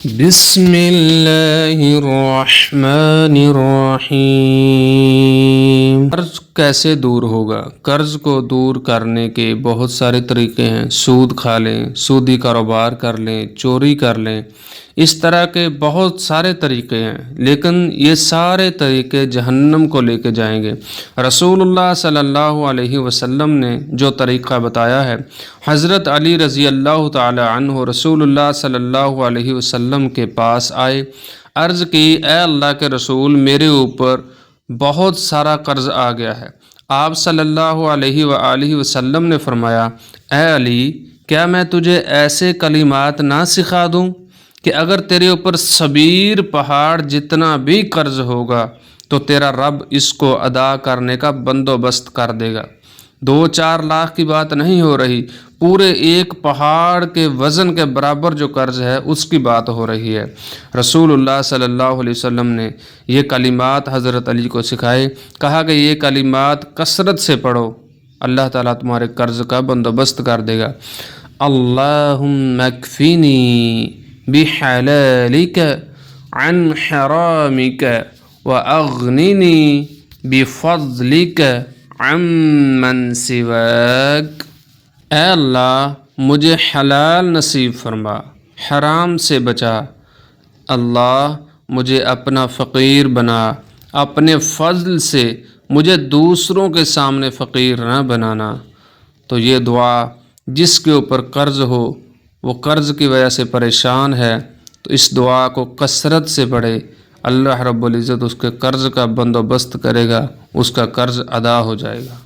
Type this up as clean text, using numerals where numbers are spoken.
بسم اللہ الرحمن الرحیم۔ قرض کیسے دور ہوگا؟ قرض کو دور کرنے کے بہت سارے طریقے ہیں۔ سود کھا لیں، سودی کاروبار کر لیں، چوری کر لیں، اس طرح کے بہت سارے طریقے ہیں، لیکن یہ سارے طریقے جہنم کو لے کے جائیں گے۔ رسول اللہ صلی اللہ علیہ وسلم نے جو طریقہ بتایا ہے، حضرت علی رضی اللہ تعالی عنہ رسول اللہ صلی اللہ علیہ وسلم کے پاس آئے، عرض کی اے اللہ کے رسول، میرے اوپر بہت سارا قرض آ گیا ہے۔ آپ صلی اللہ علیہ وآلہ وسلم نے فرمایا، اے علی، کیا میں تجھے ایسے کلمات نہ سکھا دوں کہ اگر تیرے اوپر صبیر پہاڑ جتنا بھی قرض ہوگا تو تیرا رب اس کو ادا کرنے کا بندوبست کر دے گا۔ 2-4 لاکھ کی بات نہیں ہو رہی، پورے ایک پہاڑ کے وزن کے برابر جو قرض ہے اس کی بات ہو رہی ہے۔ رسول اللہ صلی اللہ علیہ وسلم نے یہ کلمات حضرت علی کو سکھائے، کہا کہ یہ کلمات کثرت سے پڑھو، اللہ تعالیٰ تمہارے قرض کا بندوبست کر دے گا۔ اللہم اکفینی بحلالک عن حرامک واغننی بفضلک عمن سواک۔ اے اللہ، مجھے حلال نصیب فرما، حرام سے بچا۔ اللہ، مجھے اپنا فقیر بنا، اپنے فضل سے مجھے دوسروں کے سامنے فقیر نہ بنانا۔ تو یہ دعا، جس کے اوپر قرض ہو، وہ قرض کی وجہ سے پریشان ہے، تو اس دعا کو کثرت سے پڑھے، اللہ رب العزت اس کے قرض کا بندوبست کرے گا، اس کا قرض ادا ہو جائے گا۔